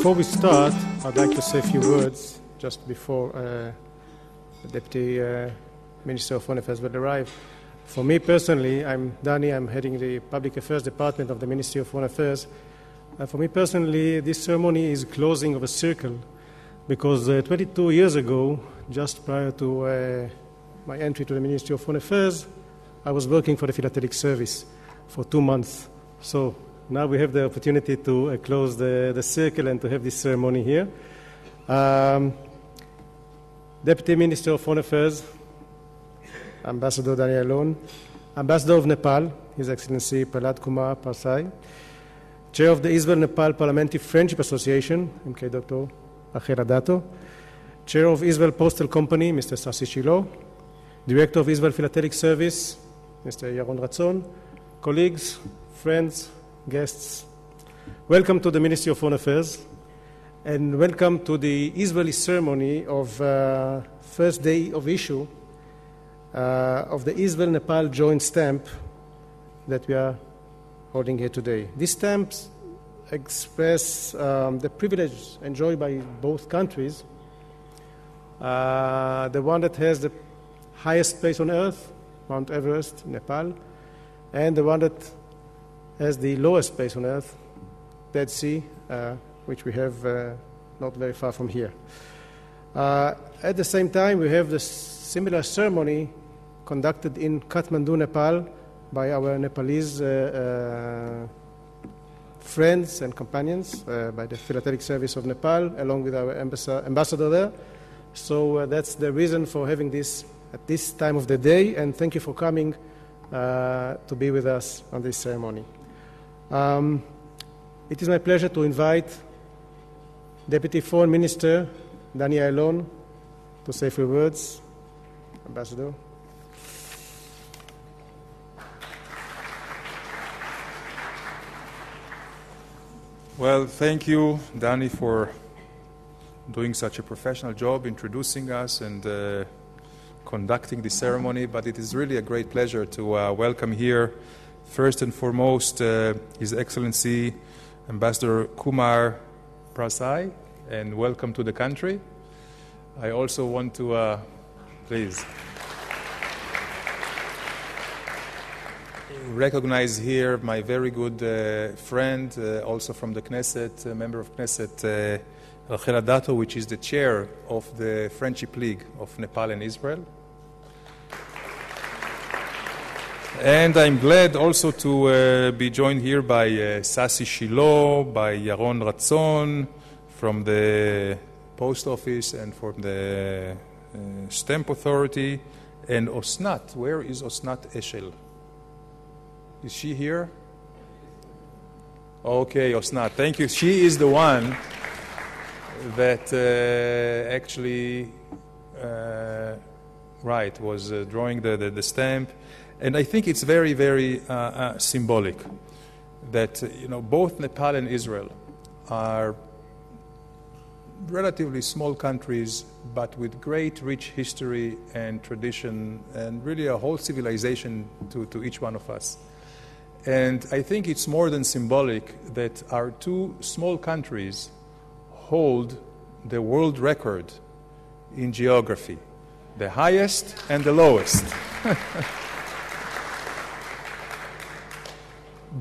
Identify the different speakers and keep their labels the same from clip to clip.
Speaker 1: Before we start, I'd like to say a few words just before the Deputy Minister of Foreign Affairs will arrive. For me personally, I'm Dani, I'm heading the Public Affairs Department of the Ministry of Foreign Affairs. For me personally, this ceremony is closing of a circle because 22 years ago, just prior to my entry to the Ministry of Foreign Affairs, I was working for the Philatelic Service for 2 months. So now we have the opportunity to close the circle and to have this ceremony here. Deputy Minister of Foreign Affairs, Ambassador Daniel Alon, Ambassador of Nepal, His Excellency Prahlad Kumar Parsai, Chair of the Israel-Nepal Parliamentary Friendship Association, MK Dr. Rachel Adato, Chair of Israel Postal Company, Mr. Sassi Shilo, Director of Israel Philatelic Service, Mr. Yaron Ratzon, colleagues, friends, guests, welcome to the Ministry of Foreign Affairs and welcome to the Israeli ceremony of first day of issue of the Israel-Nepal joint stamp that we are holding here today. These stamps express the privilege enjoyed by both countries, the one that has the highest place on earth, Mt.Everest, Nepal, and the one that has the lowest place on earth, Dead Sea, which we have not very far from here. At the same time, we have the similar ceremony conducted in Kathmandu, Nepal, by our Nepalese friends and companions, by the Philatelic Service of Nepal, along with our ambassador there. So that's the reason for having this at this time of the day, and thank you for coming to be with us on this ceremony. It is my pleasure to invite Deputy Foreign Minister Dani Ayalon to say a few words. Ambassador.
Speaker 2: Well, thank you, Dani, for doing such a professional job introducing us and conducting the ceremony. But it is really a great pleasure to welcome here, first and foremost, His Excellency Ambassador Kumar Prasai, and welcome to the country. I also want to, please, recognize here my very good friend, also from the Knesset, member of Knesset, Rachel Adato, which is the chair of the Friendship League of Nepal and Israel. And I'm glad also to be joined here by Sasi Shiloh, by Yaron Ratzon from the Post Office and from the Stamp Authority, and Osnat. Where is Osnat Eshel? Is she here? Okay, Osnat, thank you. She is the one that actually was drawing the stamp. And I think it's very, very symbolic that both Nepal and Israel are relatively small countries, but with great rich history and tradition, and really a whole civilization to each one of us. And I think it's more than symbolic that our two small countries hold the world record in geography, the highest and the lowest.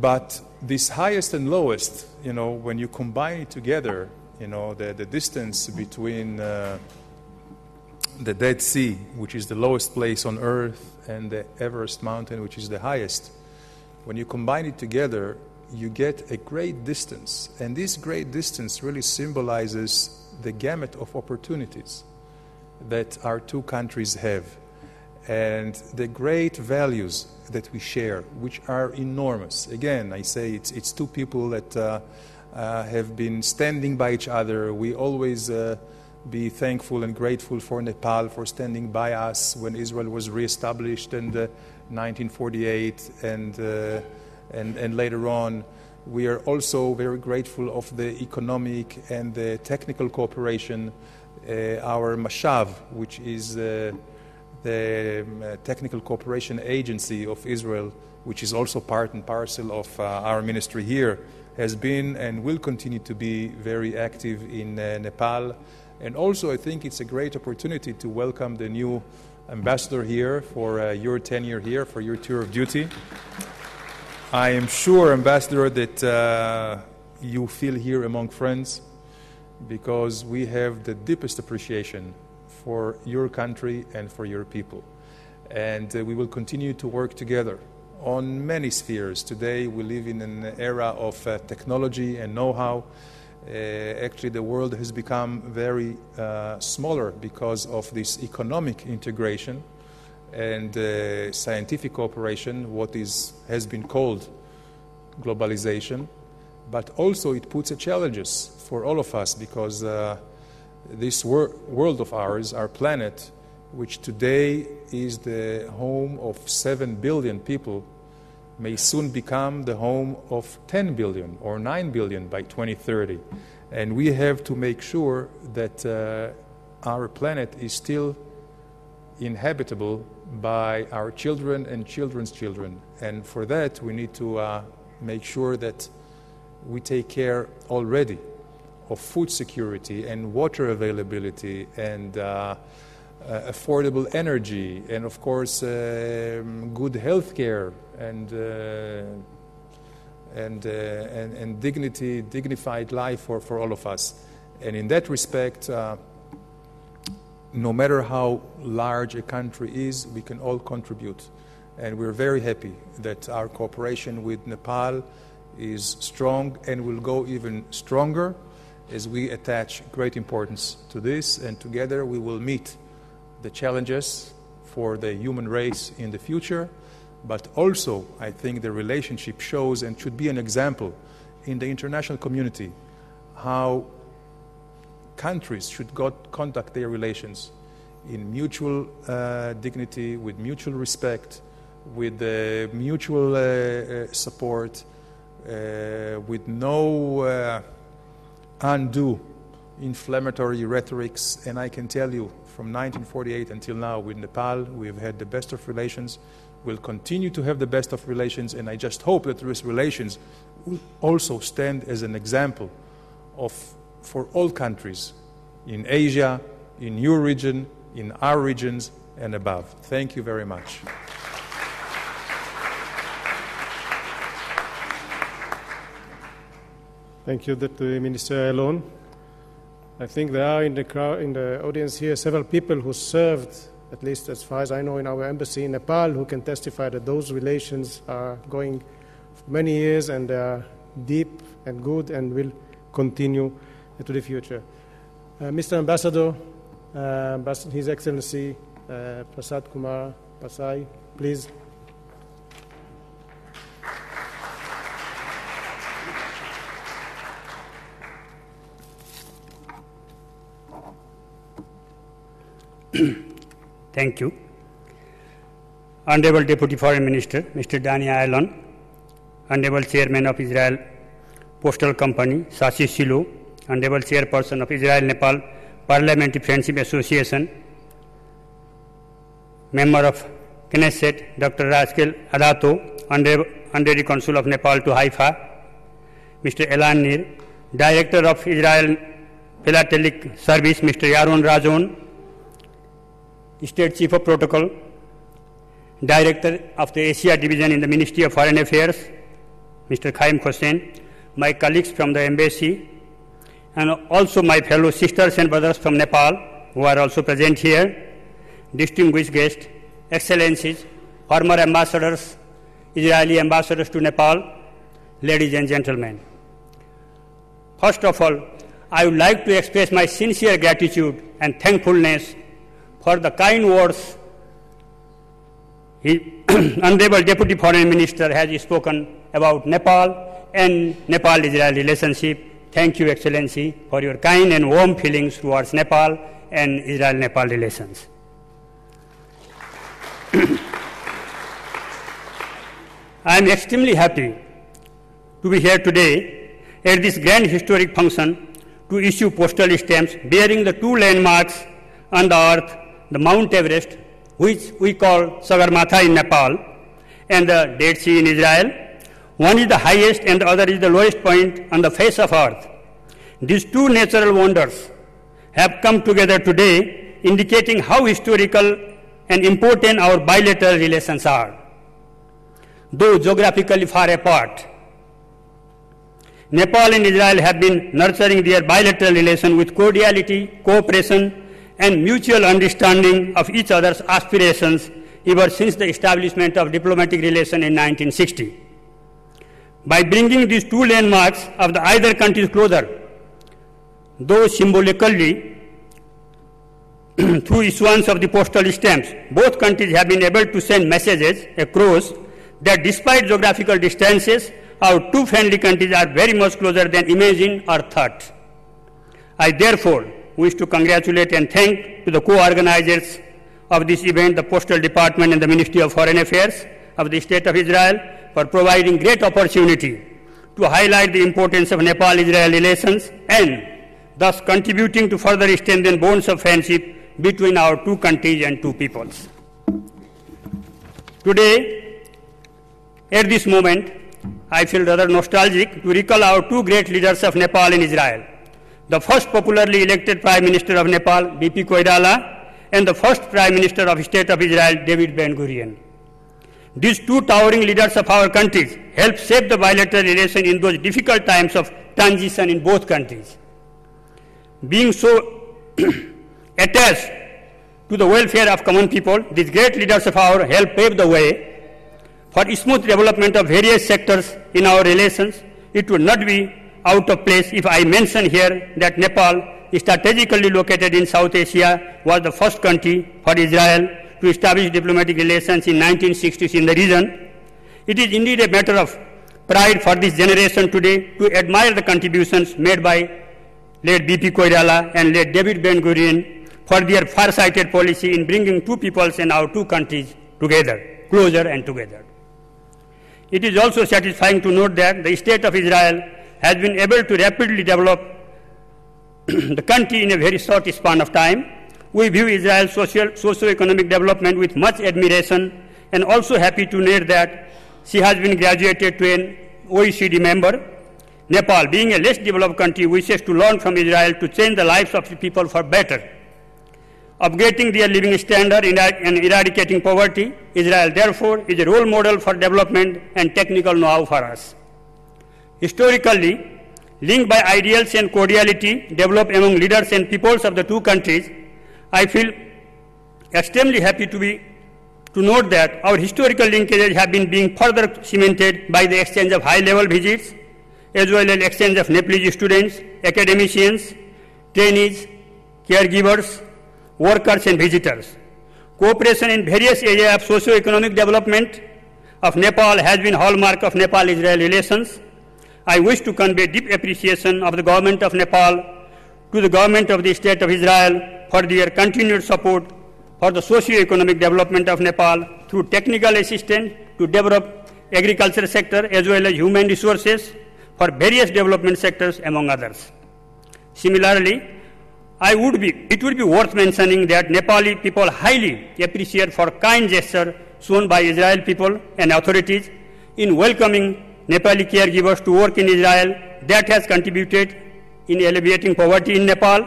Speaker 2: But this highest and lowest, when you combine it together, the distance between the Dead Sea, which is the lowest place on earth, and the Everest mountain, which is the highest, when you combine it together, you get a great distance. And this great distance really symbolizes the gamut of opportunities that our two countries have, and the great values that we share, which are enormous. Again, I say it's two people that have been standing by each other. We always be thankful and grateful for Nepal for standing by us when Israel was reestablished in 1948 and later on. We are also very grateful of the economic and the technical cooperation. Our Mashav, which is the Technical Cooperation Agency of Israel, which is also part and parcel of our ministry here, has been and will continue to be very active in Nepal. And also I think it's a great opportunity to welcome the new ambassador here for your tenure here, for your tour of duty. I am sure, Ambassador, that you feel here among friends, because we have the deepest appreciation for your country and for your people. And we will continue to work together on many spheres. Today we live in an era of technology and know-how. Actually, the world has become very smaller because of this economic integration and scientific cooperation, what has been called globalization. But also it puts challenges for all of us, because this world of ours, our planet, which today is the home of 7 billion people, may soon become the home of 10 billion or 9 billion by 2030. And we have to make sure that our planet is still inhabitable by our children and children's children. And for that, we need to make sure that we take care already of food security and water availability and affordable energy, and of course good health care and dignified life for all of us. And in that respect, no matter how large a country is, we can all contribute. And we're very happy that our cooperation with Nepal is strong and will go even stronger as we attach great importance to this, and together we will meet the challenges for the human race in the future, but also I think the relationship shows and should be an example in the international community how countries should conduct their relations in mutual dignity, with mutual respect, with mutual support, with no undue inflammatory rhetorics. And I can tell you, from 1948 until now with Nepal, we've had the best of relations. We'll continue to have the best of relations, and I just hope that these relations will also stand as an example for all countries in Asia, in your region, in our regions, and above. Thank you very much.
Speaker 1: Thank you, Deputy Minister Ayalon. I think there are in the audience here several people who served, at least as far as I know, in our embassy in Nepal, who can testify that those relations are going for many years and they are deep and good and will continue to the future. Mr. Ambassador, His Excellency Prasad Kumar Pasai, please.
Speaker 3: Thank you. Honorable Deputy Foreign Minister, Mr. Dani Ayalon, Honorable Chairman of Israel Postal Company, Shashi Shilo, Honorable Chairperson of Israel-Nepal Parliamentary Friendship Association, Member of Knesset, Dr. Raskel Adato, Honorary Consul of Nepal to Haifa, Mr. Elan Nir, Director of Israel Philatelic Service, Mr. Yaron Razon, State Chief of Protocol, Director of the Asia Division in the Ministry of Foreign Affairs, Mr. Khaim Hossain, my colleagues from the embassy, and also my fellow sisters and brothers from Nepal who are also present here, distinguished guests, excellencies, former ambassadors, Israeli ambassadors to Nepal, ladies and gentlemen. First of all, I would like to express my sincere gratitude and thankfulness for the kind words Honorable Deputy Foreign Minister has spoken about Nepal and Nepal-Israel relationship. Thank you, Excellency, for your kind and warm feelings towards Nepal and Israel-Nepal relations. I am extremely happy to be here today at this grand historic function to issue postal stamps bearing the two landmarks on the earth, the Mt.Everest, which we call Sagarmatha in Nepal, and the Dead Sea in Israel. One is the highest and the other is the lowest point on the face of earth. These two natural wonders have come together today, indicating how historical and important our bilateral relations are. Though geographically far apart, Nepal and Israel have been nurturing their bilateral relation with cordiality, cooperation, and mutual understanding of each other's aspirations ever since the establishment of diplomatic relations in 1960. By bringing these two landmarks of the either countries closer, though symbolically through issuance of the postal stamps, both countries have been able to send messages across that despite geographical distances, our two friendly countries are very much closer than imagined or thought. I therefore wish to congratulate and thank to the co-organizers of this event, the Postal Department and the Ministry of Foreign Affairs of the State of Israel, for providing great opportunity to highlight the importance of Nepal-Israel relations and thus contributing to further strengthen bonds of friendship between our two countries and two peoples. Today, at this moment, I feel rather nostalgic to recall our two great leaders of Nepal and Israel. The first popularly elected Prime Minister of Nepal, B.P. Koirala, and the first Prime Minister of the State of Israel, David Ben-Gurion. These two towering leaders of our countries helped shape the bilateral relation in those difficult times of transition in both countries. Being so attached to the welfare of common people, these great leaders of ours helped pave the way for smooth development of various sectors in our relations. It would not be out of place if I mention here that Nepal, strategically located in South Asia, was the first country for Israel to establish diplomatic relations in 1960s in the region. It is indeed a matter of pride for this generation today to admire the contributions made by late B.P. Koirala and late David Ben-Gurion for their far-sighted policy in bringing two peoples and our two countries together, closer and together. It is also satisfying to note that the state of Israel has been able to rapidly develop the country in a very short span of time. We view Israel's socio-economic development with much admiration and also happy to note that she has been graduated to an OECD member. Nepal, being a less developed country, wishes to learn from Israel to change the lives of the people for better, upgrading their living standard and eradicating poverty. Israel, therefore, is a role model for development and technical know-how for us. Historically, linked by ideals and cordiality developed among leaders and peoples of the two countries, I feel extremely happy to note that our historical linkages have been being further cemented by the exchange of high-level visits, as well as exchange of Nepalese students, academicians, trainees, caregivers, workers and visitors. Cooperation in various areas of socio-economic development of Nepal has been hallmark of Nepal-Israel relations. I wish to convey deep appreciation of the government of Nepal to the government of the State of Israel for their continued support for the socio-economic development of Nepal through technical assistance to develop agriculture sector as well as human resources for various development sectors, among others. Similarly, it would be worth mentioning that Nepali people highly appreciate for kind gesture shown by Israel people and authorities in welcoming Nepali caregivers to work in Israel that has contributed in alleviating poverty in Nepal.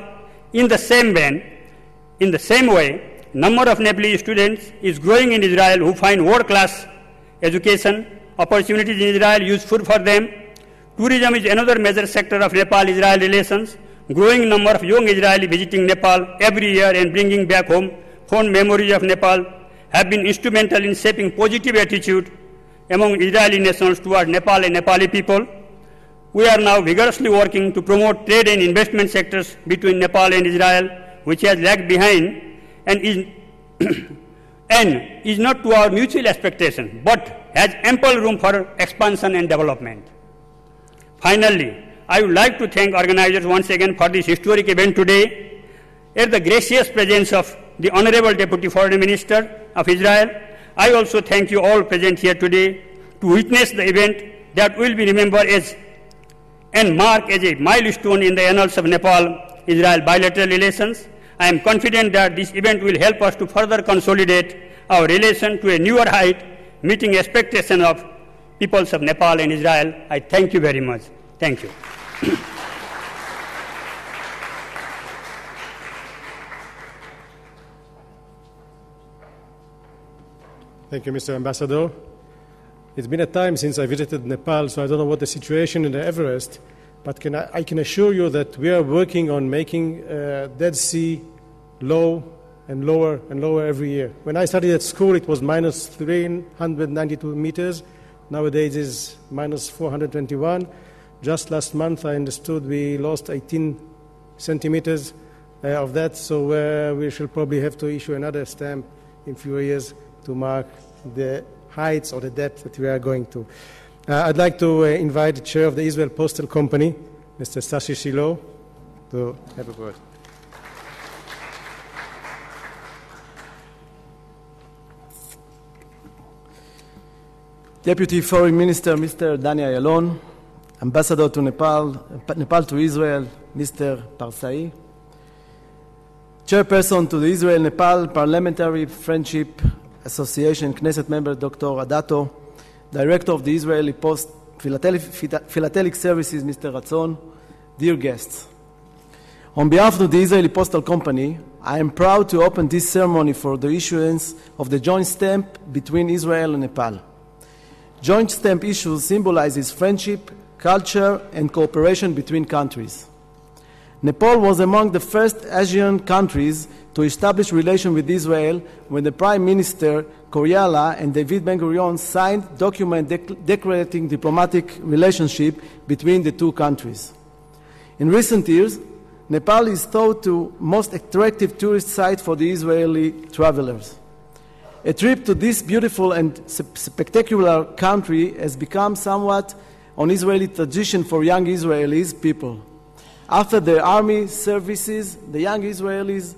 Speaker 3: In the same way, number of Nepalese students is growing in Israel who find world-class education opportunities in Israel useful for them. Tourism is another major sector of Nepal-Israel relations. Growing number of young Israelis visiting Nepal every year and bringing back home fond memories of Nepal have been instrumental in shaping positive attitude among Israeli nationals towards Nepal and Nepali people. We are now vigorously working to promote trade and investment sectors between Nepal and Israel, which has lagged behind and is not to our mutual expectation, but has ample room for expansion and development. Finally, I would like to thank organizers once again for this historic event today. At the gracious presence of the Honorable Deputy Foreign Minister of Israel, I also thank you all present here today to witness the event that will be remembered as and marked as a milestone in the annals of Nepal-Israel bilateral relations. I am confident that this event will help us to further consolidate our relation to a newer height, meeting expectations of peoples of Nepal and Israel. I thank you very much. Thank you.
Speaker 1: Thank you, Mr. Ambassador. It's been a time since I visited Nepal, so I don't know what the situation in the Everest, but I can assure you that we are working on making Dead Sea low and lower and lower every year. When I studied at school, it was minus 392 meters. Nowadays it's minus 421. Just last month, I understood we lost 18 centimeters of that, so we shall probably have to issue another stamp in a few years to mark the heights or the depth that we are going to. I'd like to invite the chair of the Israel Postal Company, Mr. Sashi Shiloh, to have a word.
Speaker 4: Deputy Foreign Minister, Mr. Dani Ayalon, Ambassador to Nepal to Israel, Mr. Parsai, Chairperson to the Israel-Nepal Parliamentary Friendship Association, Knesset member Dr. Adato, Director of the Israeli Post Philatelic Services, Mr. Ratzon, dear guests. On behalf of the Israeli Postal Company, I am proud to open this ceremony for the issuance of the joint stamp between Israel and Nepal. Joint stamp issue symbolizes friendship, culture, and cooperation between countries. Nepal was among the first Asian countries to establish relations with Israel when the Prime Minister Koirala and David Ben-Gurion signed a document declaring diplomatic relationship between the two countries. In recent years, Nepal is thought to most attractive tourist site for the Israeli travelers. A trip to this beautiful and spectacular country has become somewhat an Israeli tradition for young Israelis people. After their army services, the young Israelis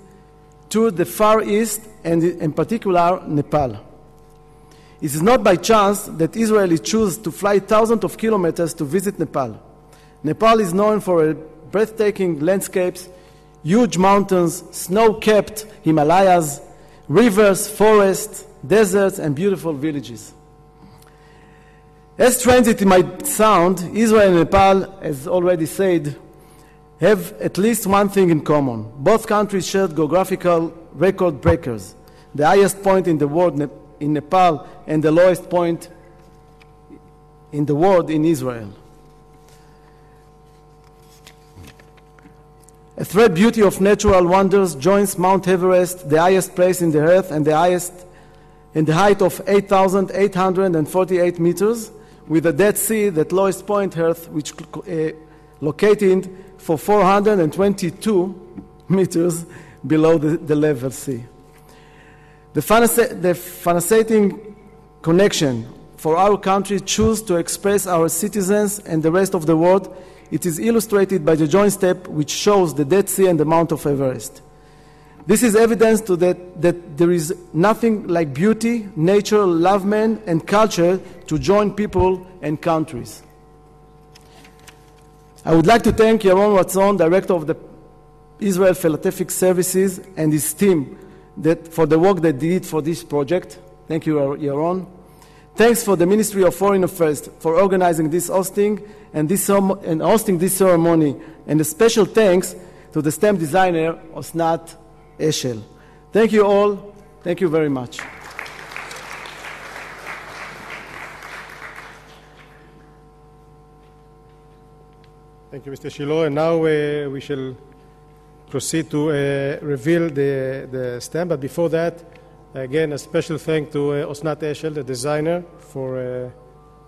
Speaker 4: toured the Far East and in particular Nepal. It is not by chance that Israelis choose to fly thousands of kilometers to visit Nepal. Nepal is known for breathtaking landscapes, huge mountains, snow-capped Himalayas, rivers, forests, deserts, and beautiful villages. As strange as it might sound, Israel and Nepal, as already said, have at least one thing in common. Both countries share geographical record breakers. The highest point in the world in Nepal and the lowest point in the world in Israel. A thread beauty of natural wonders joins Mt.Everest, the highest place in the earth and the height of 8,848 meters, with the Dead Sea, that lowest point earth, which located for 422 meters below the level sea. The fascinating connection for our country choose to express our citizens and the rest of the world. It is illustrated by the joint step which shows the Dead Sea and the Mt.Everest. This is evidence to that there is nothing like beauty, nature, love, man, and culture to join people and countries. I would like to thank Yaron Ratzon, Director of the Israel Philatelic Services, and his team for the work they did for this project. Thank you, Yaron. Thanks for the Ministry of Foreign Affairs for organizing this hosting and hosting this ceremony, and a special thanks to the stamp designer, Osnat Eshel. Thank you all. Thank you very much.
Speaker 1: Thank you, Mr. Shiloh. And now we shall proceed to reveal the stamp. But before that, again, a special thank to Osnat Eshel, the designer, for a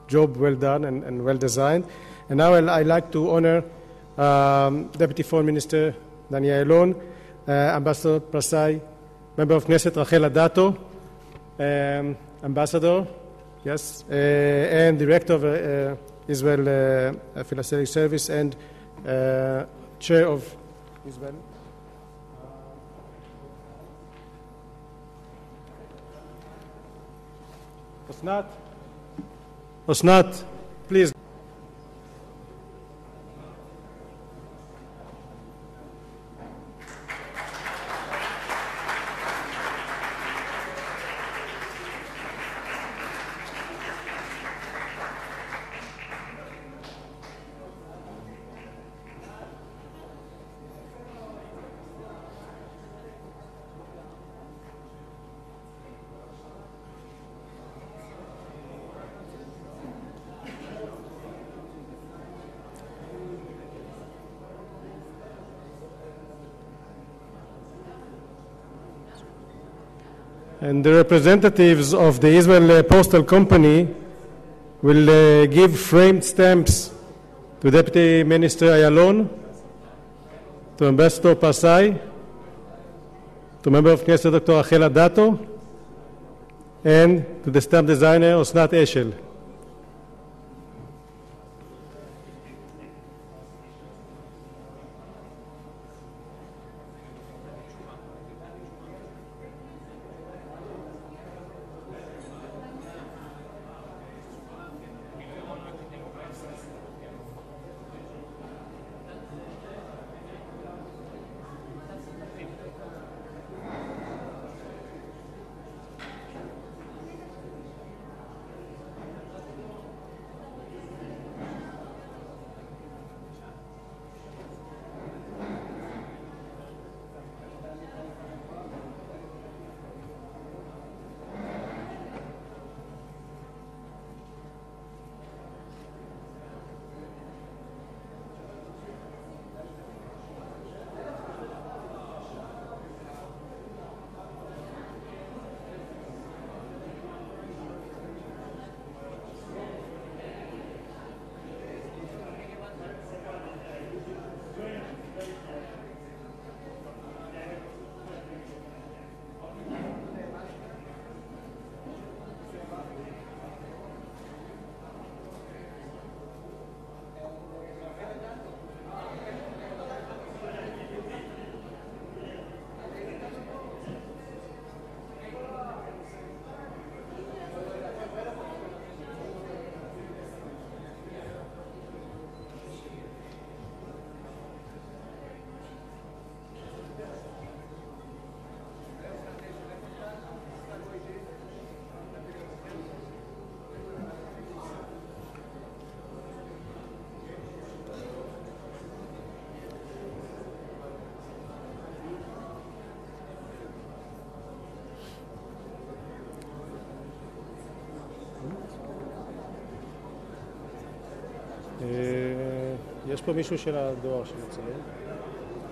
Speaker 1: job well done and well designed. And now I'd like to honor Deputy Foreign Minister Dani Ayalon, Ambassador Prasai, Member of Knesset Rachel Adato, Ambassador, yes, and Director of Israel Philatelic Service and Chair of Israel. Osnat, please. And the representatives of the Israel Postal Company will give framed stamps to Deputy Minister Ayalon, to Ambassador Pasai, to Member of Knesset Dr. Rachel Adato, and to the stamp designer Osnat Eshel. יש פה מישהו של הדואר שמצלם,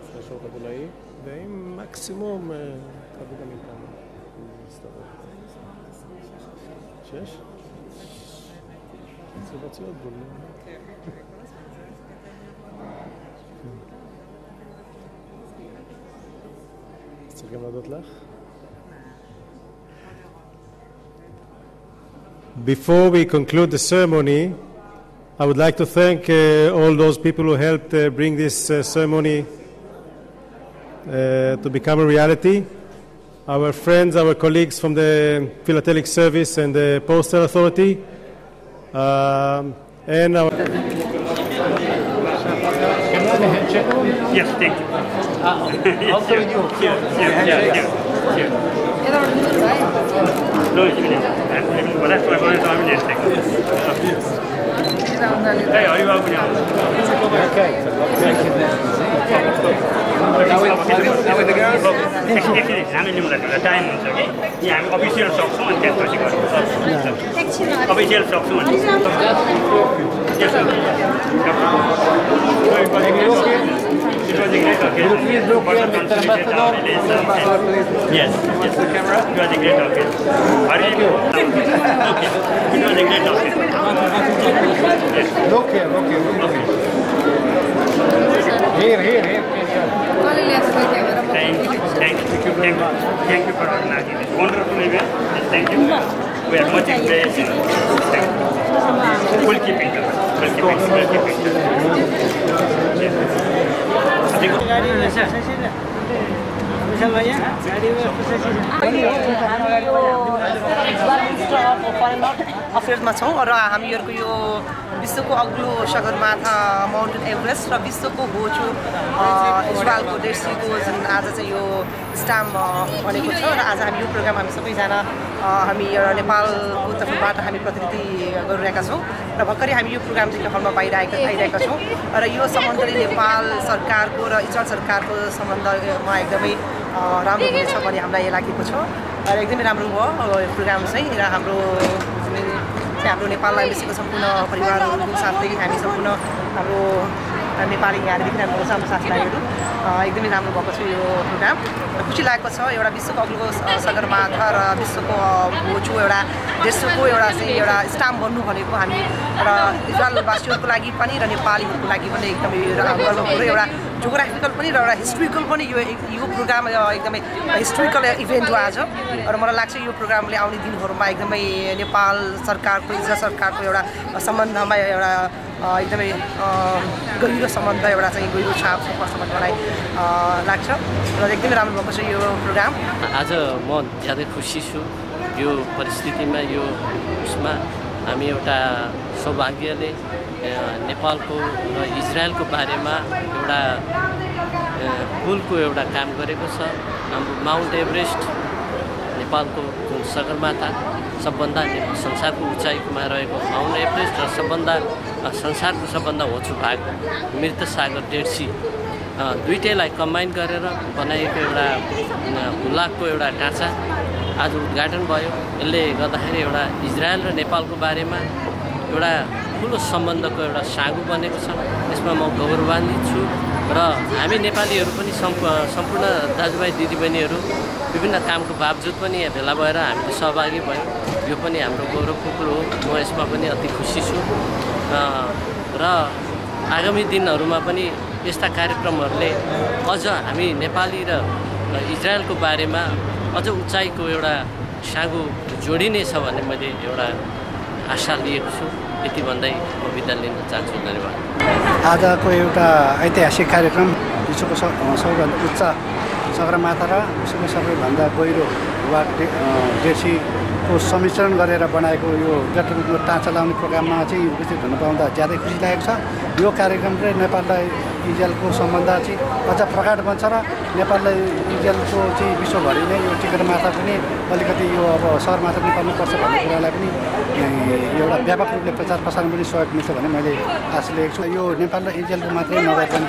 Speaker 1: לפני שעות הבולאי, ועם מקסימום תביא גם איתנו. שש? צבציות בולאים. צריך גם להודות לך. Before we conclude the ceremony, I would like to thank all those people who helped bring this ceremony to become a reality. Our friends, our colleagues from the Philatelic Service and the Postal Authority, and our...
Speaker 3: Yes, thank you. Also you. Here. No, it's really. Well, that's why I'm Hey, are you open now?
Speaker 5: Okay. Now with the girls?
Speaker 3: Actually, the time is okay. Yeah, I'm official सक्छौं अनि त्यसपछि गर्छौं. Official सक्छौं अनि. Yes, sir. It was a great occasion.
Speaker 5: Please look here, Mr. Ambassador.
Speaker 3: Yes.
Speaker 5: The camera.
Speaker 3: It was a great occasion.
Speaker 5: Thank you.
Speaker 3: Okay. It was a great occasion. Yes.
Speaker 5: Look here. Here.
Speaker 3: Thank you for organizing this wonderful event. Thank you. We are much impressed. Thank you. We'll keep in touch.
Speaker 6: अफेयर्समा छौँ र हामीहरूको यो विश्वको अग्लो Sagarmatha mountain Everest र विश्वको होचो इजरायलको dead Seiko जुन आज चाहिँ यो stamp बनेको छ र आज हामी यो प्रोग्राम हामी सबैजना हामी एउटा नेपालको तर्फबाट हामी प्रतिनिधि गरिरहेका छौँ र भर्खरै हामी यो प्रोग्राम चाहिँ हलमा आइरहेका छौँ र यो सम्बन्धले नेपाल सरकारको र इजरायल सरकारको सम्बन्धमा एकदमै राम्रो हुनेछ भन्ने हामीलाई लागेको छ र एकदमै राम्रो भयो प्रोग्राम चाहिँ र हाम्रो नेपाललाई मिलेको सम्पूर्ण परिवारहरू साथै हामी सम्पूर्ण हाम्रो नेपाली यहाँदेखि हाम्रो सानो साथीभाइहरू एकदमै राम्रो भएको छ यो प्रोग्राम र खुसी लागेको छ एउटा विश्वको अग्लो सगरमाथा र विश्वको होचो एउटा देशको एउटा स्ट्याम्प बन्नु भनेको हामी र इजरायलवासीहरूको लागि पनि र नेपालीहरूको लागि पनि एकदमै गर्वको एउटा जोग्राफिकल पनि र एउटा हिस्ट्रिकल पनि यो प्रोग्राम एकदमै हिस्ट्रिकल इभेन्ट हो आज र मलाई लाग्छ यो प्रोग्रामले आउने दिनहरूमा एकदमै नेपाल सरकारको इजरायल सरकारको एउटा सम्बन्धमा एउटा एकदमै गहिरो सम्बन्ध एउटा चाहिँ गहिरो छाप पर्छ भन्ने मलाई लाग्छ र एकदमै राम्रो भएको छ यो प्रोग्राम
Speaker 7: आज म ज्यादै खुसी छु यो परिस्थितिमा यो उसमा हामी एउटा सौभाग्यले नेपालको र इजरायलको बारेमा एउटा पुलको एउटा काम गरेको छ हाम्रो माउन्ट एभरेस्ट नेपालको जुन सगरमाथा सबभन्दा संसारको उचाइमा रहेको माउन्ट एभरेस्ट र संसारको सबभन्दा होचो भाग मृत सागर डेड सी दुईटैलाई कम्बाइन गरेर बनाएको एउटा हुलाकको एउटा ढाँचा आज उद्घाटन भयो यसले गर्दाखेरि एउटा इजरायल र नेपालको बारेमा एउटा ठुलो सम्बन्धको एउटा सागु बनेको छ यसमा म गौरवान्वित छु र हामी नेपालीहरू पनि सम्पूर्ण दाजुभाइ दिदीबहिनीहरू विभिन्न कामको बावजुद पनि यहाँ भेला भएर हामीले सहभागी भयौँ यो पनि हाम्रो गौरवको कुरो हो म यसमा पनि अति खुसी छु र आगामी दिनहरूमा पनि यस्ता कार्यक्रमहरूले अझ हामी नेपाली र इजरायलको बारेमा अझ उचाइको एउटा सागु जोडिनेछ भन्ने मैले एउटा आशा लिएको छु यति भन्दै म बिदा लिन चाहन्छु धन्यवाद
Speaker 8: आजको एउटा ऐतिहासिक कार्यक्रम विश्वको सबैभन्दा उच्च सगरमाथा र विश्वको सबैभन्दा गहिरो वा डेडसीको सम्मिश्रण गरेर बनाएको यो गठनको टाँचा लाउने प्रोग्राममा चाहिँ उपस्थित हुन पाउँदा ज्यादै खुसी लागेको छ यो कार्यक्रमले नेपाल र इजरायलको सम्बन्ध चाहिँ अझ प्रगाढ बन्छ र नेपाल र इजरायलको चाहिँ विश्वभरि नै यो टिकटमाथा पनि अलिकति यो अब सहरमाथा पनि पर्नुपर्छ भन्ने कुरालाई पनि एउटा व्यापक रूपले प्रचार प्रसारण पनि सहयोग मिल्छ भन्ने मैले आशा लिएको छु यो नेपाल र इजरायलको मात्रै नभए पनि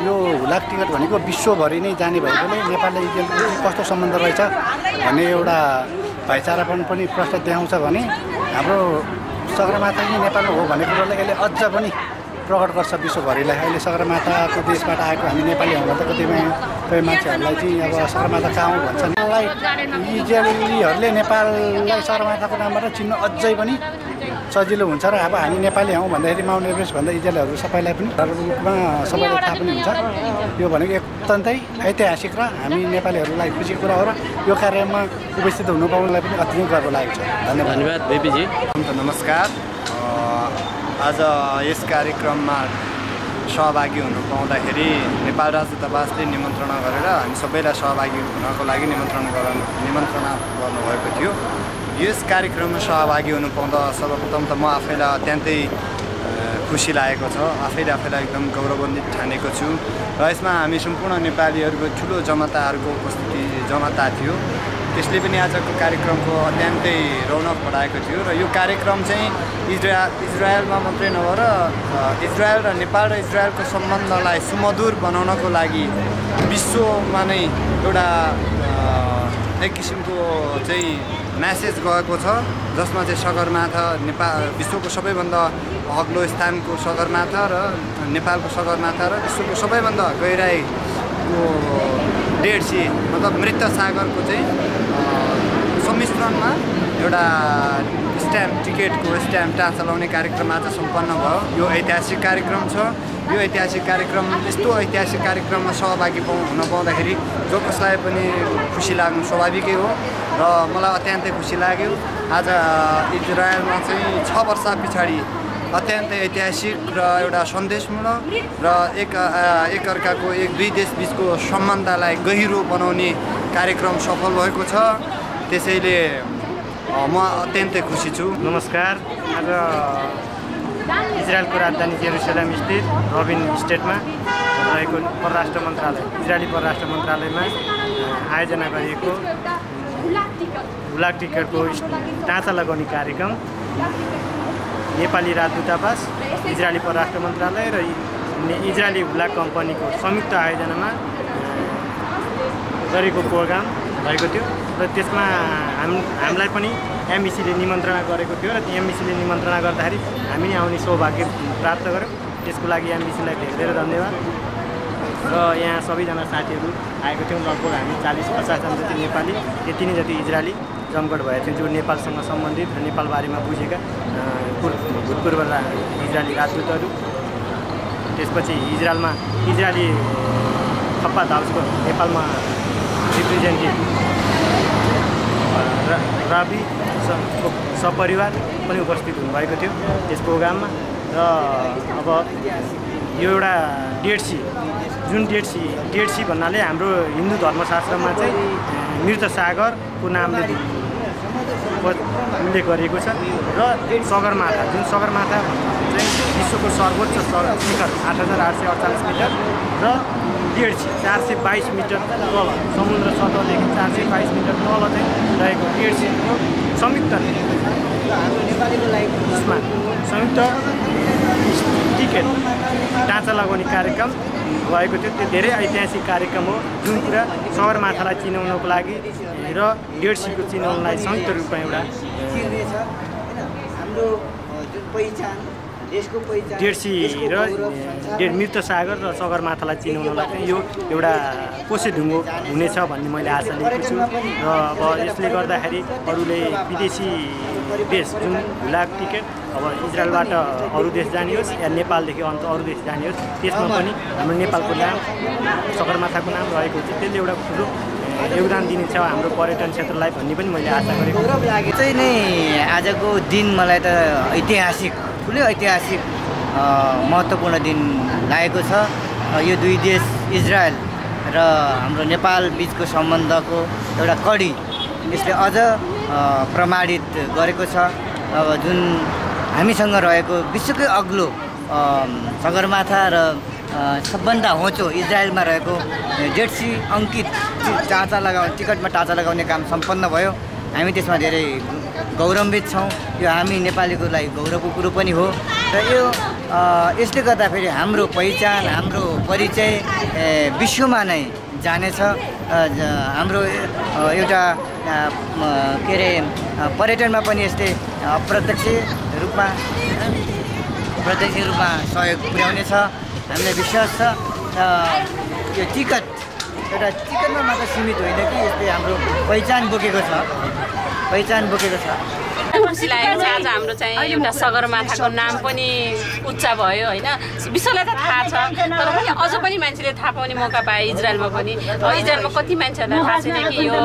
Speaker 8: यो हुलाक टिकट भनेको विश्वभरि नै जाने भएकोले नेपाल र इजरायलको कस्तो सम्बन्ध रहेछ भन्ने एउटा भाइचारापन पनि प्रश्न देखाउँछ भने हाम्रो सगरमाथा नै नेपालमा हो भन्ने कुरोलाई यसले अझ पनि प्रकट गर्छ विश्वभरिलाई। अहिले सगरमाथाको देशबाट आएको हामी नेपाली हौँ भन्दा कतिपय मान्छेहरूलाई चाहिँ अब सगरमाथा कहाँ हो भन्छन्। मलाई इजरायलीहरूले नेपाललाई सगरमाथाको नामबाट चिन्नु अझै पनि सजिलो हुन्छ र अब हामी नेपाली हौँ भन्दाखेरि माउन्ट एभरेस्ट भन्दा इजरायलीहरू सबैलाई पनि रूपमा सबैलाई थाहा पनि हुन्छ। यो भनेको अत्यन्तै ऐतिहासिक र हामी नेपालीहरूलाई खुसीको कुरा हो र यो कार्यमा उपस्थित हुनु पाउनुलाई पनि अति नै गर्व लागेको छ।
Speaker 7: धन्यवाद बेबीजी।
Speaker 9: नमस्कार। आज यस कार्यक्रममा सहभागी हुन पाउँदाखेरि नेपाल राजदूतावासले निमन्त्रणा गरेर हामी सबैलाई सहभागी हुनको लागि निमन्त्रणा गर्नुभएको थियो। यस कार्यक्रममा सहभागी हुनु पाउँदा सर्वप्रथम त म आफैलाई अत्यन्तै खुसी लागेको छ। आफैलाई एकदम गौरवान्वित ठानेको छु र यसमा हामी सम्पूर्ण नेपालीहरूको ठुलो जमाता थियो। त्यसले पनि आजको कार्यक्रमको अत्यन्तै रौनक बढाएको थियो र यो कार्यक्रम चाहिँ इजरायलमा मात्रै नभएर इजरायल र नेपाल र इजरायलको सम्बन्धलाई सुमधुर बनाउनको लागि विश्वमा नै एउटा एक किसिमको चाहिँ म्यासेज गएको छ, जसमा चाहिँ सगरमाथा विश्वको सबैभन्दा अग्लो स्थानको सगरमाथा र नेपालको सगरमाथा र विश्वको सबैभन्दा गहिराईको डेड सी मतलब मृत सागरको चाहिँ सम्मिश्रणमा एउटा टिकटको स्ट्याम्प चलाउने कार्यक्रम आज सम्पन्न भयो। यो ऐतिहासिक कार्यक्रम छ। यो ऐतिहासिक कार्यक्रम यस्तो ऐतिहासिक कार्यक्रममा सहभागी हुन पाउँदाखेरि जो कसलाई पनि खुसी लाग्नु स्वाभाविकै हो र मलाई अत्यन्तै खुसी लाग्यो। आज इजरायलमा चाहिँ 6 वर्ष पछाडि अत्यन्तै ऐतिहासिक र एउटा सन्देशमूलक र एकअर्काको दुई देश बिचको सम्बन्धलाई गहिरो बनाउने कार्यक्रम सफल भएको छ। त्यसैले म अत्यन्तै खुसी छु।
Speaker 10: नमस्कार। आज इजरायलको राजधानी जेरुसलेम स्थित रबिन स्टेटमा रहेको इजरायली परराष्ट्र मन्त्रालयमा आयोजना गरिएको हुलाक टिकटको ढाँचा लगाउने कार्यक्रम नेपाली राजदूतावास, इजरायली परराष्ट्र मन्त्रालय र इजरायली हुलाक कम्पनीको संयुक्त आयोजनामा गरेको प्रोग्राम भएको थियो र त्यसमा हामीलाई पनि एमबिसीले निमन्त्रणा गरेको थियो र एमबिसीले निमन्त्रणा गर्दाखेरि हामी आउने सौभाग्य प्राप्त गऱ्यौँ। त्यसको लागि एमबिसीलाई धेरै धन्यवाद। र यहाँ सबैजना साथीहरू आएको थियौँ। लगभग हामी 40-50 जना जति नेपाली, त्यति नै जति इजरायली जमघट भएको थियो, जो नेपालसँग सम्बन्धित र नेपाल बारेमा बुझेका भूतपूर्व इजरायली राजदूतहरू। त्यसपछि इजरायली खप्पा हाउसको नेपालमा रिप्रेजेन्टेटिभ राबी सपरिवार पनि उपस्थित हुनुभएको थियो त्यस प्रोग्राममा। र अब यो एउटा डेड सी भन्नाले हाम्रो हिन्दू धर्मशास्त्रमा चाहिँ मृत सागरको नामले उल्लेख गरिएको छ र सगरमाथा चाहिँ विश्वको सर्वोच्च शिखर 8848 मिटर र डेड सी 422 मिटर तल समुद्र सतहदेखि 422 मिटर तल चाहिँ रहेको डेड सीको संयुक्त टिकट ढाँचा लगाउने कार्यक्रम भएको थियो। त्यो धेरै ऐतिहासिक कार्यक्रम हो, जुन कुरा सगरमाथालाई चिनाउनको लागि र डेड सीको चिनाउनलाई संयुक्त रूपमा एउटा डेड सी र मृत सागर र सगरमाथालाई चिनाउनलाई यो एउटा कोसे ढुङ्गो हुनेछ भन्ने मैले आशा लिएको छु। र अब यसले गर्दाखेरि अरूले विदेशी देश जुन हुलाक टिकट अब इजरायलबाट अरू देश जाने होस् या नेपालदेखि अरू देश जाने होस्, त्यसमा पनि हाम्रो नेपालको नाम सगरमाथाको नाम रहेको छ। त्यसले एउटा ठुलो योगदान दिनेछ हाम्रो पर्यटन क्षेत्रलाई भन्ने पनि मैले आशा गरेको
Speaker 11: चाहिँ नै आजको दिन मलाई त ठुलो ऐतिहासिक महत्त्वपूर्ण दिन लागेको छ। यो दुई देश इजरायल र हाम्रो नेपाल बिचको सम्बन्धको एउटा कडी यसले अझ प्रमाणित गरेको छ। अब जुन हामीसँग रहेको विश्वकै अग्लो सगरमाथा र सबभन्दा होचो इजरायलमा रहेको डेड सी अङ्कित टिकटमा टाँचा लगाउने काम सम्पन्न भयो। हामी त्यसमा धेरै गौरवान्वित छौँ। यो हामी नेपालीको लागि गौरवको कुरो पनि हो र यसले गर्दाखेरि हाम्रो पहिचान, हाम्रो परिचय विश्वमा नै जानेछ। हाम्रो एउटा पर्यटनमा पनि यसले अप्रत्यक्ष रूपमा प्रत्यक्ष रूपमा सहयोग पुर्याउनेछ हामीलाई विश्वास छ र यो टिकट एउटा टिकटमा मात्र सीमित होइन कि यसले हाम्रो पहिचान बोकेको छ
Speaker 12: खुसी लागेको छ आज हाम्रो चाहिँ एउटा सगरमाथाको नाम पनि उच्च भयो होइन विश्वलाई त थाहा छ तर पनि अझ पनि मान्छेले थाहा पाउने मौका पाए इजरायलमा पनि इजरायलमा कति मान्छेहरूलाई थाहा छैन कि यो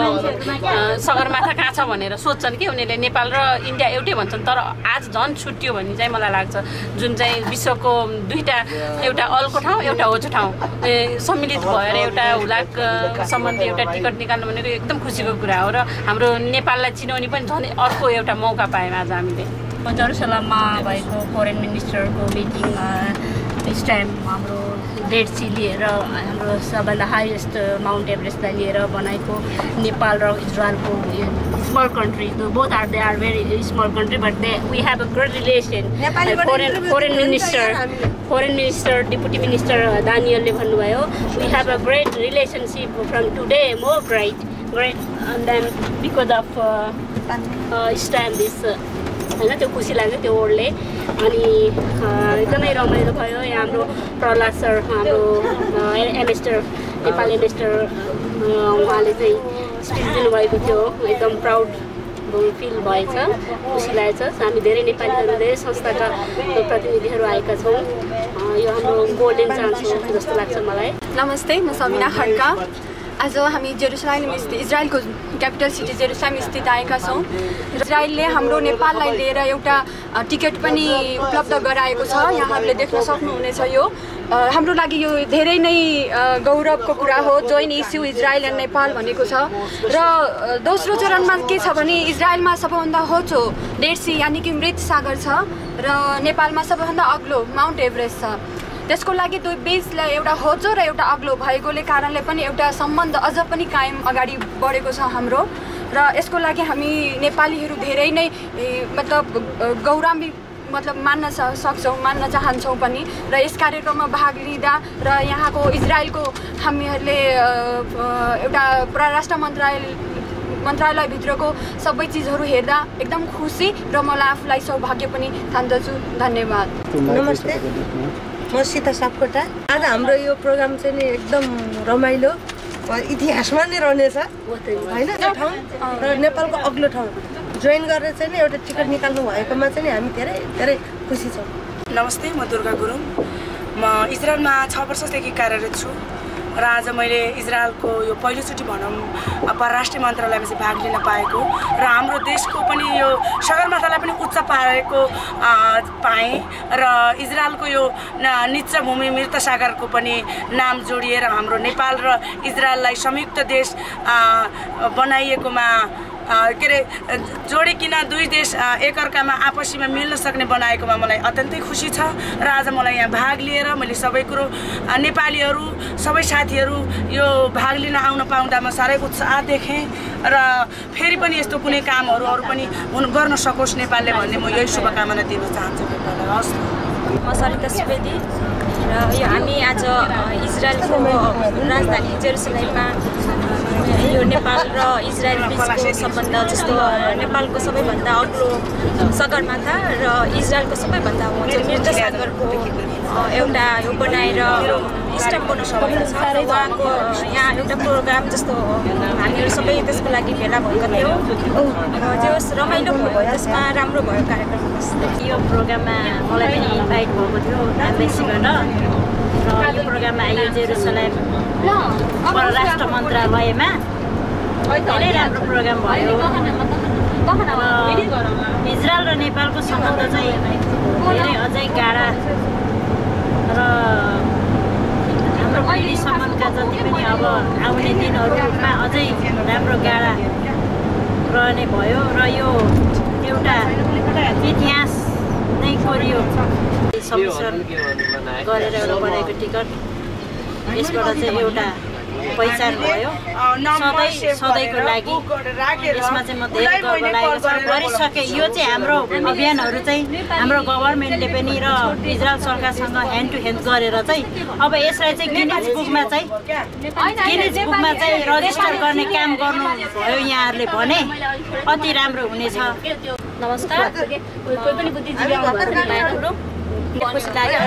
Speaker 12: सगरमाथा कहाँ छ भनेर सोध्छन् कि उनीहरूले नेपाल र इन्डिया एउटै भन्छन् तर आज झन् छुट्यो भन्ने चाहिँ मलाई लाग्छ जुन चाहिँ विश्वको दुईटा एउटा अल्को ठाउँ एउटा होचो ठाउँ सम्मिलित भएर एउटा हुलाक सम्बन्धी एउटा टिकट निकाल्नु भनेको एकदम खुसीको कुरा हो र हाम्रो नेपाललाई चिनाउने पनि झन् अर्को एउटा मौका पायौँ आज हामीले
Speaker 13: जेरुसलममा भएको फरेन मिनिस्टरको मिटिङमा इस टाइम हाम्रो डेड सी लिएर हाम्रो सबैभन्दा हाइएस्ट माउन्ट एभरेस्टलाई लिएर बनाएको नेपाल र इजरायलको small country both are they are very small country but they we have a good relation foreign minister deputy minister दानियलले भन्नुभयो we have a great relationship from today more great and then because of stand this होइन त्यो खुसी लाग्यो त्यो वर्डले अनि एकदमै रमाइलो भयो यहाँ हाम्रो प्रहलाद सर हाम्रो एम्बेसडर नेपाल एम्बेसडर उहाँले चाहिँ स्पिच दिनुभएको थियो एकदम प्राउड फिल भएछ खुसी लागेछ हामी धेरै नेपालीहरू धेरै संस्थाका प्रतिनिधिहरू आएका छौँ यो हाम्रो गोल्डन चान्स हो जस्तो लाग्छ मलाई
Speaker 14: नमस्ते म समिना खड्का आज हामी जेरुसलम स्थित इजरायलको क्यापिटल सिटी जेरुसलम स्थित आएका छौँ इजरायलले हाम्रो नेपाललाई लिएर एउटा टिकट पनि उपलब्ध गराएको छ यहाँहरूले देख्न सक्नुहुनेछ यो हाम्रो लागि यो धेरै नै गौरवको कुरा हो join issue Israel end Nepal भनेको छ र दोस्रो चरणमा के छ भने इजरायलमा सबैभन्दा होचो डेड सी यानि कि मृत सागर छ र नेपालमा सबैभन्दा अग्लो माउन्ट एभरेस्ट छ त्यसको लागि दुई बीचलाई एउटा होचो र एउटा अग्लो भएकोले कारणले पनि एउटा सम्बन्ध अझ पनि कायम अगाडि बढेको छ हाम्रो र यसको लागि हामी नेपालीहरू धेरै नै गौरवान्वित मान्न सक्छौँ मान्न चाहन्छौँ पनि र यस कार्यक्रममा भाग लिँदा र यहाँको इजरायलको हामीहरूले एउटा परराष्ट्र मन्त्रालयभित्रको सबै चिजहरू हेर्दा एकदम खुसी र मलाई आफूलाई सौभाग्य पनि ठान्दछु धन्यवाद
Speaker 15: नमस्ते म सीता सापकोटा आज हाम्रो यो प्रोग्राम चाहिँ नि एकदम रमाइलो इतिहासमा नै रहनेछ होइन ठाउँ र नेपालको अग्लो ठाउँ जोइन गरेर चाहिँ नि एउटा टिकट निकाल्नु भएकोमा चाहिँ हामी धेरै धेरै खुसी छौँ
Speaker 16: नमस्ते म दुर्गा गुरुङ म इजरायलमा 6 वर्षदेखि कार्यरत छु र आज मैले इजरायलको यो पहिलोचोटि भनौँ परराष्ट्र मन्त्रालयमा चाहिँ भाग लिन पाएको र हाम्रो देशको पनि यो सगरमाथालाई पनि उच्च पारेको पाएँ र इजरायलको यो निच्च भूमि मृत सागरको पनि नाम जोडिएर हाम्रो नेपाल र इजरायललाई संयुक्त देश बनाइएकोमा के अरे जोडिकन दुई देश एकअर्कामा आपसीमा मिल्न सक्ने बनाएकोमा मलाई अत्यन्तै खुसी छ र आज मलाई यहाँ भाग लिएर मैले सबै कुरो नेपालीहरू सबै साथीहरू यो भाग लिन आउन पाउँदा म साह्रै उत्साह देखेँ र फेरि पनि यस्तो कुनै कामहरू अरू पनि गर्न सकोस् नेपालले भन्ने म यही शुभकामना दिन चाहन्छु नेपाललाई हस्
Speaker 17: म सरिता सुवेदी र यो हामी आज इजरायलको राजधानी जेरुसलेममा यो नेपाल र इजरायल बिचको सम्बन्ध जस्तो नेपालको सबैभन्दा अग्लो सगरमाथा र इजरायलको सबैभन्दा मृत सागरको एउटा यो बनाएर स्ट्याम्प बनाउनु छ र उहाँको यहाँ एउटा प्रोग्राम जस्तो हामीहरू सबै त्यसको लागि भेला भएका थियौँ र जे होस् रमाइलो भयो त्यसमा राम्रो भयो कार्यक्रम
Speaker 18: यो प्रोग्राममा मलाई पनि इन्भाइट भएको थियो एम्बेसीबाट र यो प्रोग्राममा आयो जेरुसलेम परराष्ट्र मन्त्रालयमा धेरै राम्रो प्रोग्राम भयो इजरायल र नेपालको सम्बन्ध चाहिँ धेरै अझै गाढा र हाम्रो पहिले सम्बन्धका जति पनि अब आउने दिनहरूमा अझै राम्रो गाढा रहने भयो र यो एउटा इतिहास नै कोरियो सम्मिश्रण गरेर एउटा बनाएको टिकट यसबाट चाहिँ एउटा पहिचान भयो सधैँको लागि यसमा चाहिँ म धेरै गर्व लागेको छ गरिसकेँ यो चाहिँ हाम्रो अभियानहरू चाहिँ हाम्रो गभर्मेन्टले पनि र इजरायल सरकारसँग ह्यान्ड टु ह्यान्ड गरेर चाहिँ अब यसलाई चाहिँ गिनिज बुकमा चाहिँ रजिस्टर गर्ने काम गर्नुभयो यहाँहरूले भने अति राम्रो हुनेछ
Speaker 13: नमस्कार कोही पनि बुद्धिजीवी आउनुभएको
Speaker 17: खुसी लाग्यो